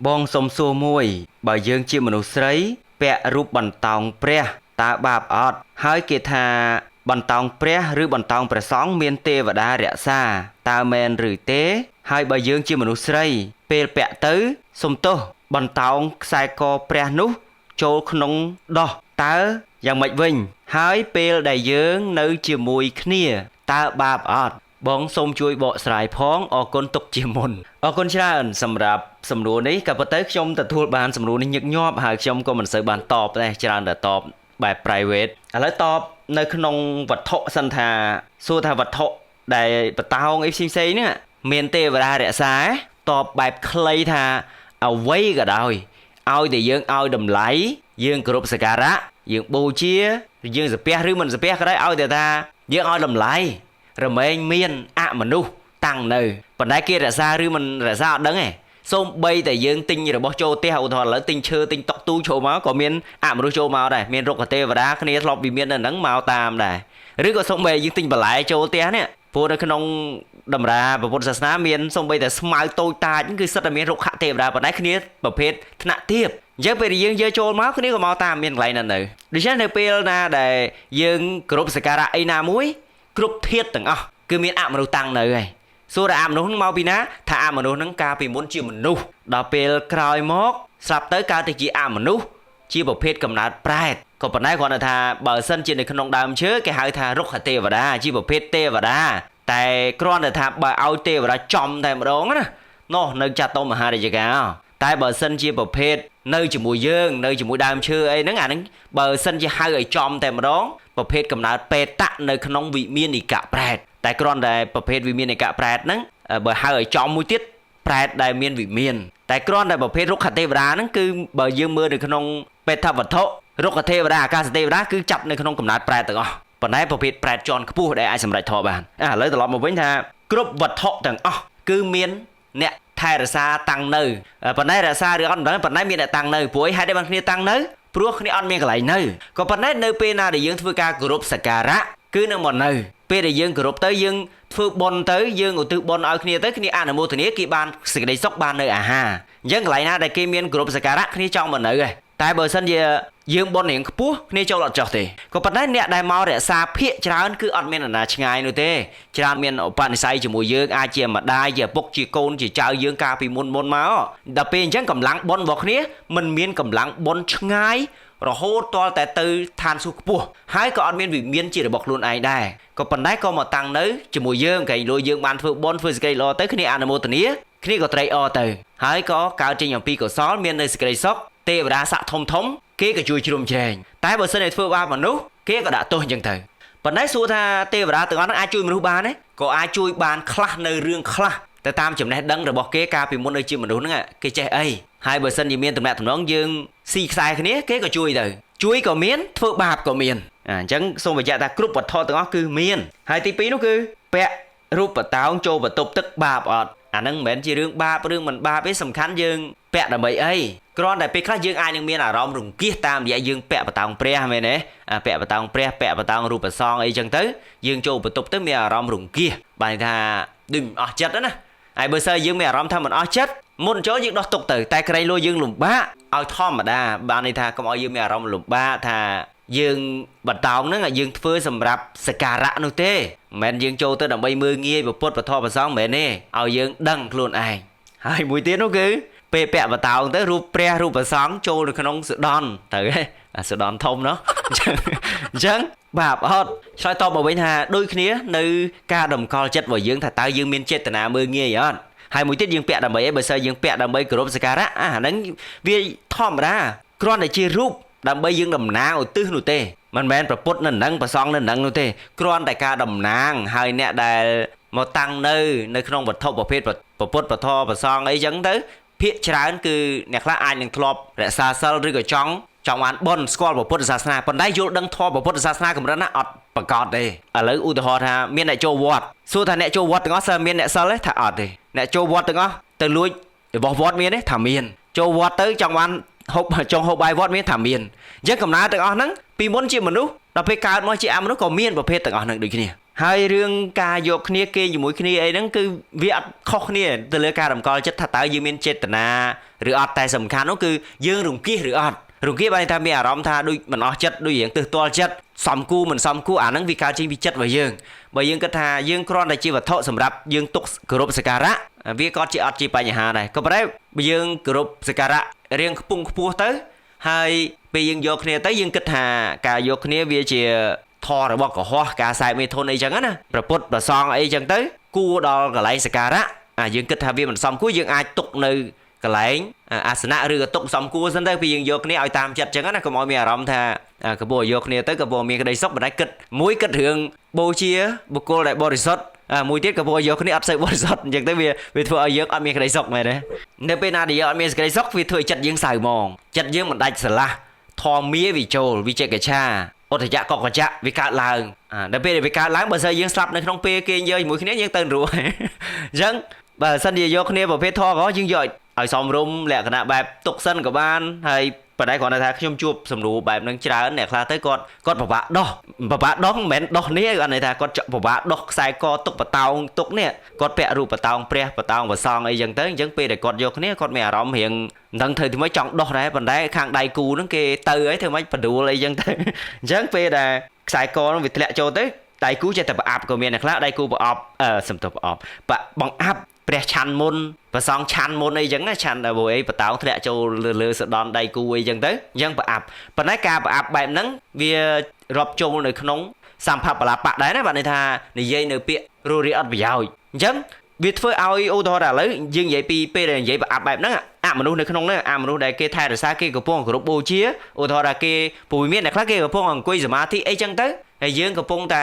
បងសុំសួរមួយបើយើងជាមនុស្សស្រីពាក់រូបបន្តោងព្រះតើបាបអត់ហើយគេថាបន្តោងព្រះឬបន្តោងព្រះសង្ឃមានទេវតារក្សាតើមែនឬទេហើយបើយើងជាមនុស្សស្រីពេលពាក់ទៅសុំទោសបន្តោងខ្សែកព្រះនោះចូលក្នុងដោះតើយ៉ាងម៉េចវិញហើយពេលដែលយើងនៅជាមួយគ្នាតើបាបអត់បងសូមជួយបកស្រាយផងអរគុណទុកជាមុនអរគុណច្រើនសម្រាប់សំណួរនេះក៏ប៉ុន្តែខ្ញុំទទួលបានសំណួរនេះញឹកញាប់ហើយខ្ញុំក៏មិនសូវបានតបដែរច្រើនតែតបបែប private ឥឡូវតបនៅក្នុងវត្ថុសិនថាសួរថាវត្ថុដែលបតោងអីផ្សេងហ្នឹងមានទេវតារក្សាតបបែបខ្លីថាអ្វីក៏ដោយឲ្យតែយើងឲ្យតម្លៃយើងគោរពសក្ការៈយើងបូជាយើងសាពះឬមិនសាពះក៏ដោយឲ្យតែថាយើងឲ្យតម្លៃរមែងមានអមនុស្សតាំងនៅប៉ុន្តែគេរក្សាឬមិនរក្សាអត់ដឹងទេសូម្បីតែយើងទិញរបស់ចូលផ្ទះឧទាហរណ៍ឥឡូវទិញឈើទិញតុកទូចូលមកក៏មានអមនុស្សចូលមកដែរមានរុក្ខទេវតាគ្នាធ្លាប់វិមាននៅហ្នឹងមកតាមដែរឬក៏សូម្បីយើងទិញបន្លែចូលផ្ទះនេះព្រោះនៅក្នុងតម្រាពុទ្ធសាសនាមានសូម្បីតែស្មៅតូចតាចគឺសិតតែមានរុក្ខទេវតាប៉ុន្តែគ្នាប្រភេទថ្នាក់ទាបអញ្ចឹងពេលយើងយកចូលមកគ្នាក៏មកតាមមានកន្លែងហ្នឹងនៅដូច្នេះនៅពេលណាដែលយើងគោរពសក្ការៈអីណាមួយគ្រប់ធាតុទាំងអស់គឺមានអមនុស្សតាំងនៅហើយសួរថាអមនុស្សហ្នឹងមកពីណាថាអមនុស្សហ្នឹងកាលពីមុនជាមនុស្សដល់ពេលក្រោយមកស្លាប់ទៅកើតទៅជាអមនុស្សជាប្រភេទកំណើតប្រែតក៏ប៉ុន្តែគ្រាន់តែថាបើសិនជានៅក្នុងដើមឈើគេហៅថារុក្ខទេវតាជាប្រភេទទេវតាតែគ្រាន់តែថាបើឲ្យទេវតាចំតែម្ដងណានោះនៅចាត់តុមហារាជការតែបើសិនជាប្រភេទនៅជាមួយយើងនៅជាមួយដើមឈើអីហ្នឹងអាហ្នឹងបើសិនជាហៅឲ្យចំតែម្ដងប្រភេទកំណើតពេតៈនៅក្នុងវិមាននិកៈប្រែតតែគ្រាន់តែប្រភេទវិមាននិកៈប្រែតហ្នឹងបើហៅឲ្យចំមួយទៀតប្រែតដែលមានវិមានតែគ្រាន់តែប្រភេទរុក្ខទេវតាហ្នឹងគឺបើយើងមើលនៅក្នុងពេតវត្ថុរុក្ខទេវតាអាកាសទេវតាគឺចាប់នៅក្នុងកំណើតប្រែតទាំងអស់ប៉ុន្តែប្រភេទប្រែតជាន់ខ្ពស់ដែលអាចសម្រេចធម៌បានឥឡូវត្រឡប់មកវិញថាគ្រប់វត្ថុទាំងអស់គឺមានអ្នកថែរក្សាតាំងនៅប៉ុន្តែរក្សាឬអត់មិនដឹងប៉ុន្តែមានអ្នកតាំងនៅព្រោះហេតុតែបានគ្នាតាំងនៅព្រោះគ្នាអត់មានកន្លែងនៅក៏ប៉ុន្តែនៅពេលណាដែលយើងធ្វើការគោរពសក្ការៈគឺនឹងមកនៅពេលដែលយើងគោរពទៅយើងធ្វើបុណ្យទៅយើងឧទ្ទិសបុណ្យឲ្យគ្នាទៅគ្នាអនុមោទនាគេបានសេចក្តីសុខបាននៅអាហារអញ្ចឹងកន្លែងណាដែលគេមានគោរពសក្ការៈគ្នាចង់មកនៅហើយតែបើសិនជាយើងបុណ្យរៀងខ្ពស់គ្នាចូលអត់ចោះទេក៏ប៉ុន្តែអ្នកដែលមករក្សាភាកច្រើនគឺអត់មានអាណាឆ្ងាយនោះទេច្រើនមានឧបនិស្ស័យជាមួយយើងអាចជាម្ដាយជាឪពុកជាកូនជាចៅយើងកាលពីមុនមកដល់ពេលអញ្ចឹងកម្លាំងបុណ្យរបស់គ្នាមិនមានកម្លាំងបុណ្យឆ្ងាយរហូតទាល់តែទៅឋានសួគ៌ខ្ពស់ហើយក៏អត់មានវិមានជារបស់ខ្លួនឯងដែរក៏ប៉ុន្តែក៏មកតាំងនៅជាមួយយើងកែលួយយើងបានធ្វើបុណ្យធ្វើសេចក្តីល្អទៅគ្នាអនុមោទនាគ្នាក៏ត្រេកអរទៅហើយក៏កើតចេញអំពីកុសលមាននៅសេចក្តីសុខទេវតាស័ក្តិធំគេក៏ជួយជ្រោមជ្រែងតែបើសិនតែធ្វើបាបមនុស្សគេក៏ដាក់ទោសអញ្ចឹងទៅប៉ុន្តែសួរថាទេវតាទាំងអស់ហ្នឹងអាចជួយមនុស្សបានទេក៏អាចជួយបានខ្លះនៅរឿងខ្លះទៅតាមចំណេះដឹងរបស់គេកាលពីមុននៅជាមនុស្សហ្នឹងគេចេះអីហើយបើសិនជាមានតំណែងតំណងយើងស៊ីខ្សែគ្នាគេក៏ជួយទៅជួយក៏មានធ្វើបាបក៏មានអញ្ចឹងសូមបញ្ជាក់ថាគ្រប់វត្ថុទាំងអស់គឺមានហើយទី2នោះគឺពាក់រូបបតោងចូលបន្ទប់ទឹកបាបអត់អាហ្នឹងមិនមែនជារឿងបាបរឿងមិនបាបទេសំខាន់យើងពាក់ដើម្បីអីគ្រាន់តែពេលខ្លះយើងអាចនឹងមានអារម្មណ៍រង្គៀសតាមរយៈយើងពាក់បតោងព្រះមែនទេពាក់បតោងព្រះពាក់បតោងរូបសង្ឃអីចឹងទៅយើងចូលបន្ទប់ទៅមានអារម្មណ៍រង្គៀសបានថាដូចមិនអស់ចិត្តណាហើយបើសិនយើងមានអារម្មណ៍ថាមិនអស់ចិត្តមុនចូលយើងដោះទុកទៅតែក្រែងលួយើងលំបាកឲ្យធម្មតាបានន័យថាកុំឲ្យយើងមានអារម្មណ៍លំបាកថាយើងបតោងហ្នឹងយើងធ្វើសម្រាប់សក្ការៈនោះទេមិនមែនយើងចូលទៅដើម្បីមើលងាយពុទ្ធពធប្រសងមិនមែនទេឲ្យយើងដឹងខ្លួនឯងហើយមួយទៀតនោះគឺពេលពាក់បតោងទៅរូបព្រះរូបប្រសងចូលនៅក្នុងសដន់ត្រូវហ៎សដន់ធំណោះអញ្ចឹងបាបអត់ឆ្លើយតបមកវិញថាដូចគ្នានៅការតម្កល់ចិត្តរបស់យើងថាតើយើងមានចេតនាមើលងាយអត់ហើយមួយទៀតយើងពាក់ដើម្បីអីបើសិនយើងពាក់ដើម្បីគោរពសក្ការៈអាហ្នឹងវាធម្មតាគ្រាន់តែជារូបដើម្បីយើងតំណាងឧទ្ទិសនោះទេមិនមែនប្រពុតនៅនឹងប្រសងនៅនឹងនោះទេគ្រាន់តែការតំណាងហើយអ្នកដែលមកតាំងនៅក្នុងវត្ថុប្រភេទប្រពុតប្រធរប្រសងអីចឹងទៅភាគច្រើនគឺអ្នកខ្លះអាចនឹងធ្លាប់រក្សាសិលឬក៏ចង់បានបុណ្យស្គាល់ពុទ្ធសាសនាប៉ុន្តែយល់ដឹងធម៌ពុទ្ធសាសនាកម្រិតណាអត់ប្រកបទេឥឡូវឧទាហរណ៍ថាមានអ្នកចូលវត្តសួរថាអ្នកចូលវត្តទាំងអស់សិលមានអ្នកសិលទេថាអត់ទេអ្នកចូលវត្តទាំងអស់ទៅលួចរបស់វត្តមានទេថាមានចូលវត្តទៅចង់បានចង់ហូបបាយវត្តមានថាមានអញ្ចឹងកំណើតទាំងអស់ហ្នឹងពីមុនជាមនុស្សដល់ពេលកើតមកជាអមនុស្សក៏មានប្រភេទទាំងអស់ហ្នឹងដូចគ្នា ហើយរឿងការយកគ្នាគេជាមួយគ្នាអីហ្នឹងគឺវាអត់ខុសគ្នាទៅលើការតម្កល់ចិត្តថាតើយើងមានចេតនាឬអត់តែសំខាន់នោះគឺយើងរង្គៀសឬអត់រង្គៀសបានថាមានអារម្មណ៍ថាដូចមិនអស់ចិត្តដូចរៀងទើសទាល់ចិត្តសំគូមិនសំគូអាហ្នឹងវាកើតចេញពីចិត្តរបស់យើងបើយើងគិតថាយើងគ្រាន់តែជាវត្ថុសម្រាប់យើងទុកគោរពសក្ការៈវាក៏ជាអត់ជាបញ្ហាដែរក៏ប៉ុន្តែបើយើងគោរពសក្ការៈរៀងខ្ពង់ខ្ពស់ទៅហើយពេលយើងយកគ្នាទៅយើងគិតថាការយកគ្នាវាជាធររបស់កុហកការសែមេធនអីចឹងណាប្រពុតប្រសងអីចឹងទៅគួរដល់កន្លែងសក្ការៈយើងគិតថាវាមិនសមគួរយើងអាចទុកនៅកន្លែងអាសនៈឬក៏ទុកសមគួរសិនទៅពេលយើងយកគ្នាឲ្យតាមចិត្តចឹងណាកុំឲ្យមានអារម្មណ៍ថាកបោយកគ្នាទៅកបោមានក្តីសុខបណ្ដេចគិតមួយគិតរឿងបូជាបុគ្គលដែលបរិសុទ្ធមួយទៀតកបោយកគ្នាអត់សូវបរិសុទ្ធអញ្ចឹងទៅវាធ្វើឲ្យយើងអត់មានក្តីសុខមែនទេនៅពេលណាដែលយើងអត់មានក្តីសុខវាធ្វើឲ្យចិត្តយើងសៅហ្មងចិត្តយើងមិនដាច់ស្រឡះធម្មាវិចូលវិចេកឆាអតយៈកកចៈវាកើតឡើងដល់ពេលវាកើតឡើងបើសិនយើងស្លាប់នៅក្នុងពេលគេយកជាមួយគ្នាយើងទៅរស់អញ្ចឹងបើសិនជាយកគ្នាប្រភេទធក៏យើងយកឲ្យសមរម្យលក្ខណៈបែបទុកសិនក៏បានហើយប៉ុន្តែគ្រាន់តែថាខ្ញុំជួបសំណួរបែបហ្នឹងច្រើនអ្នកខ្លះទៅគាត់ពិបាកដោះមិនមែនដោះនេះគាត់ន័យថាគាត់ពិបាកដោះខ្សែកទុកបតោងទុកនេះគាត់ពាក់រូបបតោងព្រះបតោងប្រសងអីចឹងទៅអញ្ចឹងពេលដែលគាត់យកគ្នាគាត់មានអារម្មណ៍រៀងមិនដឹងធ្វើទីម៉េចចង់ដោះដែរប៉ុន្តែខាងដៃគូហ្នឹងគេទៅហើយធ្វើម៉េចបដួលអីចឹងទៅអញ្ចឹងពេលដែលខ្សែកហ្នឹងវាធ្លាក់ចូលទៅដៃគូចេះតែប្រអាប់ក៏មានអ្នកខ្លះដៃគូប្រអប់សំទោសប្រអប់បង្អាប់ព្រះឆាន់មុនប្រសងឆាន់មុនអីចឹងណាឆាន់ដល់អីបតោងធ្លាក់ចូលលើសដនដៃគូអីចឹងទៅអញ្ចឹងប្រអាប់ប៉ុន្តែការប្រអាប់បែបហ្នឹងវារាប់ចូលនៅក្នុងសម្ភារបលាបៈដែរណាបាទន័យថានិយាយនៅពាក្យរੂរាអត់ប្រយោជន៍អញ្ចឹងវាធ្វើឲ្យឧទាហរណ៍ថាឥឡូវយើងនិយាយពីពេលដែលនិយាយប្រអាប់បែបហ្នឹងមនុស្សនៅក្នុងហ្នឹងមនុស្សដែលគេថែរក្សាគេកំពុងគោរពបូជាឧទាហរណ៍ថាគេពូមានអ្នកខ្លះគេកំពុងអង្គុយសមាធិអីចឹងទៅហើយយើងកំពុងតែ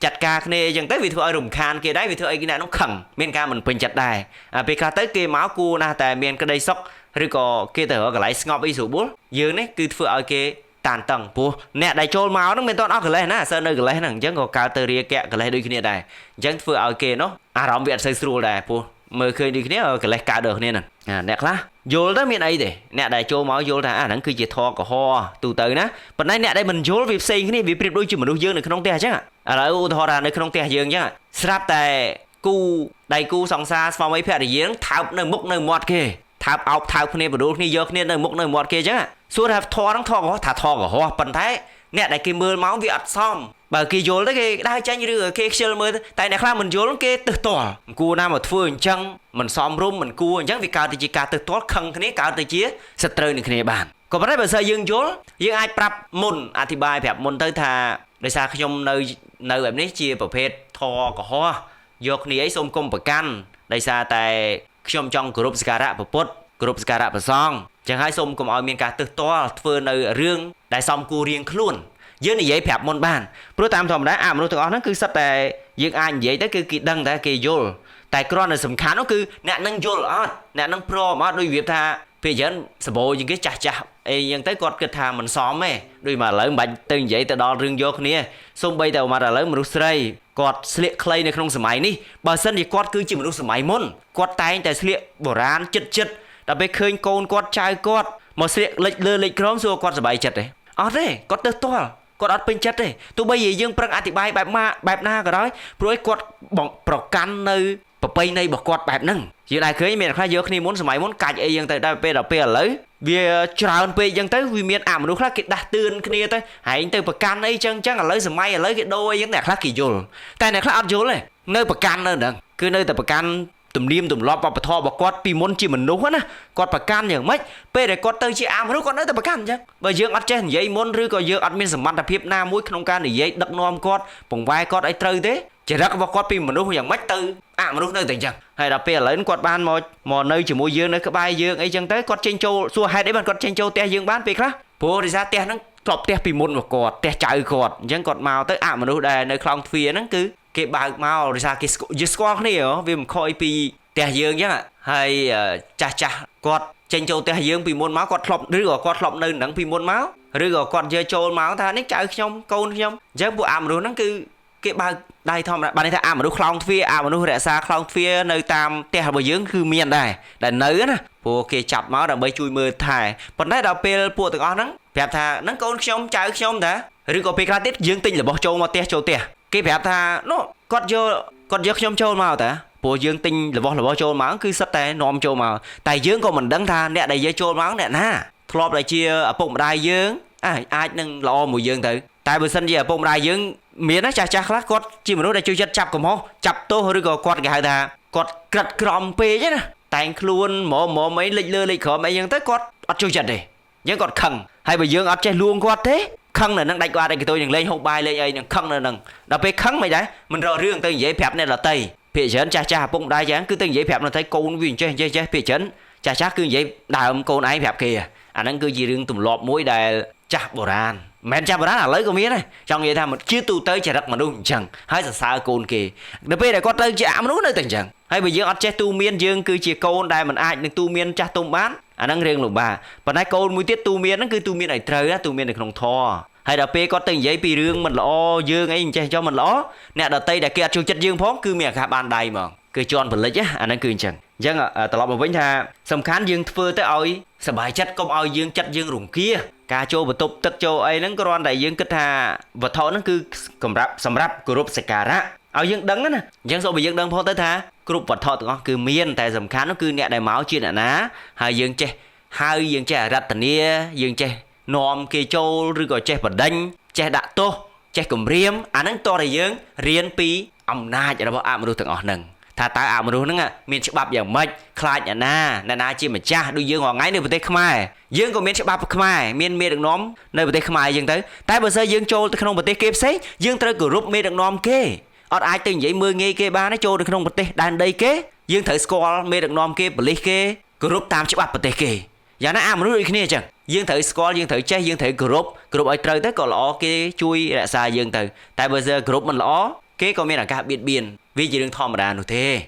ចាត់ការគ្នាអញ្ចឹងទៅវាធ្វើឲ្យរំខានគេដែរវាធ្វើឲ្យគេអ្នកនោះខឹងមានការមិនពេញចិត្តដែរពេលខ្លះទៅគេមកគួរណាស់តែមានក្តីសុខឬក៏គេទៅរកកន្លែងស្ងប់អីស្រួលយើងនេះគឺធ្វើឲ្យគេតានតឹងព្រោះអ្នកដែលចូលមកហ្នឹងមិនទាន់អស់កលេសណាអសើនៅកលេសហ្នឹងអញ្ចឹងក៏កើតទៅរាគៈកលេសដូចគ្នាដែរអញ្ចឹងធ្វើឲ្យគេនោះអារម្មណ៍វាអត់សូវស្រួលដែរព្រោះមើលឃើញដូចគ្នាកលេសកើតដូចគ្នាហ្នឹងអ្នកខ្លះយល់ទៅមានអីទេអ្នកដែលចូលមកយល់ថាហ្នឹងគឺជាធម៌កុហកទូទៅណាប៉ុន្តែអ្នកដែលមិនយល់វាផ្សេងគ្នាវាប្រៀបដូចជាមនុស្សយើងនៅក្នុងផ្ទះអញ្ចឹងឥឡូវឧទាហរណ៍ថានៅក្នុងផ្ទះយើងអញ្ចឹងស្រាប់តែគូដៃគូសង្សារស្វាមីភរិយានឹងថើបនៅមុខនៅមាត់គេថើបអោបថើបគ្នាបដួលគ្នាយកគ្នានៅមុខនៅមាត់គេអញ្ចឹងសួរថាធម៌ហ្នឹងធម៌កុហកថាធម៌កុហកប៉ុន្តែអ្នកដែលគេមើលមកវាអត់សមបើគេយល់ទៅគេដើរចាញ់ឬគេខ្ជិលមើលតែអ្នកខ្លះមិនយល់គេទើសទាល់គួរណាមកធ្វើអញ្ចឹងមិនសមរម្យមិនគួរអញ្ចឹងវាកើតទៅជាការទើសទាល់ខឹងគ្នាកើតទៅជាសត្រូវនឹងគ្នាបានក៏ប៉ុន្តែបើសិនយើងយល់យើងអាចប្រាប់មុនអធិប្បាយប្រាប់មុនទៅថាដោយសារខ្ញុំនៅបែបនេះជាប្រភេទធរកុហកយកគ្នាអីសូមកុំប្រកាន់ដោយសារតែខ្ញុំចង់គោរពសក្ការៈពុទ្ធគោរពសក្ការៈព្រះសង្ឃចឹងហើយសូមកុំឲ្យមានការទើសទាល់ធ្វើនៅរឿងដែលសមគួររៀងខ្លួនយើងនិយាយប្រាប់មុនបានព្រោះតាមធម្មតាមនុស្សទាំងអស់ហ្នឹងគឺសិតតែយើងអាចនិយាយទៅគឺគេដឹងតែគេយល់តែគ្រាន់តែសំខាន់នោះគឺអ្នកនឹងយល់អត់អ្នកនឹងព្រមអត់ដូចវាថាពេលយើងសបោជាងគេចាស់អីយ៉ាងទៅគាត់គិតថាមិនសមទេដូចមកឥឡូវមិនបាច់ទៅនិយាយទៅដល់រឿងយកគ្នាសូម្បីតែមកឥឡូវមនុស្សស្រីគាត់ស្លៀកខ្លីនៅក្នុងសម័យនេះបើសិនជាគាត់គឺជាមនុស្សសម័យមុនគាត់តែងតែស្លៀកបុរាណចិត្តដល់ពេលឃើញកូនគាត់ចៅគាត់មកស្លៀកលិចលើលិចក្រោមសួរគាត់សប្បាយចិត្តទេអត់ទេគាត់ទៅទាល់គាត់អត់ពេញចិត្តទេទោះបីជាយើងប្រឹងអធិប្បាយបែបណាក៏ដោយព្រោះឲ្យគាត់ប្រកាន់នៅប្រពៃណីរបស់គាត់បែបហ្នឹងយើងដែរឃើញមានខ្លះយកគ្នាមុនសម័យមុនកាច់អីយ៉ាងទៅដល់ពេលឥឡូវវាច្រើនពេកយ៉ាងទៅវាមានមនុស្សខ្លះគេដាស់តឿនគ្នាទៅហែងទៅប្រកាន់អីចឹងឥឡូវសម័យឥឡូវគេដូរអីយ៉ាងអ្នកខ្លះគេយល់តែអ្នកខ្លះអត់យល់ទេនៅប្រកាន់នៅហ្នឹងគឺនៅតែប្រកាន់ទំនៀមទម្លាប់វប្បធម៌របស់គាត់ពីមុនជាមនុស្សណាគាត់ប្រកាន់យ៉ាងម៉េចពេលដែលគាត់ទៅជាមនុស្សគាត់នៅតែប្រកាន់អញ្ចឹងបើយើងអត់ចេះនិយាយមុនឬក៏យើងអត់មានសមត្ថភាពណាមួយក្នុងការនិយាយដឹកនាំគាត់ពង្វែគាត់ឲ្យត្រូវទេចរិតរបស់គាត់ពីមនុស្សយ៉ាងម៉េចទៅមនុស្សនៅតែអញ្ចឹងហើយដល់ពេលឥឡូវគាត់បានមកនៅជាមួយយើងនៅក្បែរយើងអីចឹងទៅគាត់ចេញចូលសួរហេតុអីបានគាត់ចេញចូលផ្ទះយើងបានពេលខ្លះព្រោះដោយសារផ្ទះហ្នឹងធ្លាប់ផ្ទះពីមុនរបស់គាត់ផ្ទះចៅគាត់អញ្ចឹងគាត់មកទៅមនុស្សដែលនៅខ្លោងទ្វារហ្នឹងគឺគេបើកមកដោយសារគេស្គាល់គ្នាវាមិនខុសពីផ្ទះយើងអញ្ចឹងហើយចាស់គាត់ចេញចូលផ្ទះយើងពីមុនមកគាត់ធ្លាប់ឬក៏គាត់ធ្លាប់នៅនឹងពីមុនមកឬក៏គាត់យកចូលមកថានេះចៅខ្ញុំកូនខ្ញុំអញ្ចឹងពួកមនុស្សហ្នឹងគឺគេបើកដៃធម្មតាបានន័យថាមនុស្សខ្លោងទ្វារមនុស្សរក្សាខ្លោងទ្វារនៅតាមផ្ទះរបស់យើងគឺមានដែរដែលនៅណាព្រោះគេចាប់មកដើម្បីជួយមើលថែប៉ុន្តែដល់ពេលពួកទាំងអស់ហ្នឹងប្រាប់ថាហ្នឹងកូនខ្ញុំចៅខ្ញុំតាឬក៏ពេលខ្លះទៀតយើងទិញរបស់ចូលមកផ្ទះចូលផ្ទះ គេប្រាប់ថានោះគាត់យកខ្ញុំចូលមកតាព្រោះយើងទិញរបស់ចូលមកគឺសិតតែនាំចូលមកតែយើងក៏មិនដឹងថាអ្នកដែលយកចូលមកអ្នកណាធ្លាប់តែជាឪពុកម្ដាយយើងអាចនឹងល្អមួយយើងទៅតែបើសិនជាឪពុកម្ដាយយើងមានណាចាស់ខ្លះគាត់ជាមនុស្សដែលជួយចិត្តចាប់កំហុសចាប់ទោសឬក៏គាត់គេហៅថាគាត់ក្រិតក្រំពេកណាតែងខ្លួនហ្មអីលេចលើលេចក្រមអីចឹងទៅគាត់អត់ជួយចិត្តទេយើងគាត់ខឹងហើយបើយើងអត់ចេះលួងគាត់ទេខឹងនៅនឹងដាច់គាត់ឯងទៅនឹងលេងហូបបាយលេងអីនឹងខឹងនៅនឹងដល់ពេលខឹងមិនដែរមិនរករឿងទៅនិយាយប្រាប់អ្នកដទៃភាគច្រើនចាស់ឪពុកម្ដាយយ៉ាងគឺទៅនិយាយប្រាប់អ្នកដទៃកូនវាចេះភាគច្រើនចាស់គឺនិយាយដើមកូនឯងប្រាប់គេអាហ្នឹងគឺជារឿងទម្លាប់មួយដែលចាស់បុរាណមិនចាស់បុរាណឥឡូវក៏មានដែរចង់និយាយថាជាទូទៅចរិតមនុស្សអញ្ចឹងហើយសរសើរកូនគេដល់ពេលដែលគាត់ទៅជាមនុស្សនៅតែអញ្ចឹងហើយបើយើងអត់ចេះទូមានយើងគឺជាកូនដែលមិនអាចនឹងទូមានចាស់ទុំបានអាហ្នឹងរឿងលំបាកប៉ុន្តែកូនមួយទៀតទូមានហ្នឹងគឺទូមានឲ្យត្រូវណាទូមាននៅក្នុងធម៌ហើយដល់ពេលគាត់ទៅនិយាយពីរឿងមិនល្អយើងអីចេះចុះមិនល្អអ្នកដតីដែលគេអត់ជួយចិត្តយើងផងគឺមានអាការបានដៃហ្មងគឺជន់ផលិតអាហ្នឹងគឺអញ្ចឹងត្រឡប់មកវិញថាសំខាន់យើងធ្វើទៅឲ្យសบายចិត្តកុំឲ្យយើងចិត្តយើងរង្គៀការចូលបន្ទប់ទឹកចូលអីហ្នឹងគ្រាន់តែយើងគិតថាវត្ថុហ្នឹងគឺសម្រាប់គោរពសក្ការៈឲ្យយើងដឹងណាអញ្ចឹងសូមឲ្យយើងដឹងផងទៅថាគ្រប់វត្ថុទាំងអស់គឺមានតែសំខាន់នោះគឺអ្នកដែលមកជាអ្នកណាហើយយើងចេះអរតនីយើងចេះនាំគេចូលឬក៏ចេះបដិញចេះដាក់ទោសចេះគំរាមអាហ្នឹងតើយើងរៀនពីអំណាចរបស់អមនុស្សទាំងអស់ហ្នឹងថាតើអមនុស្សហ្នឹងមានច្បាប់យ៉ាងម៉េចខ្លាចអ្នកណាជាម្ចាស់ដូចយើងរាល់ថ្ងៃនៅប្រទេសខ្មែរយើងក៏មានច្បាប់ខ្មែរមានមេដឹកនាំនៅប្រទេសខ្មែរអញ្ចឹងទៅតែបើសិនយើងចូលទៅក្នុងប្រទេសគេផ្សេងយើងត្រូវគោរពមេដឹកនាំគេអត់អាចទៅនិយាយមើលងាយគេបានទេចូលទៅក្នុងប្រទេសដែនដីគេយើងត្រូវស្គាល់មេដឹកនាំគេប៉ូលីសគេគោរពតាមច្បាប់ប្រទេសគេយ៉ាងណាមនុស្សដូចគ្នាអញ្ចឹងយើងត្រូវស្គាល់យើងត្រូវចេះយើងត្រូវគោរពឲ្យត្រូវទៅក៏ល្អគេជួយរក្សាយើងទៅតែបើសិនគោរពមិនល្អគេក៏មានឱកាសបៀតបៀនវាជារឿងធម្មតានោះទេ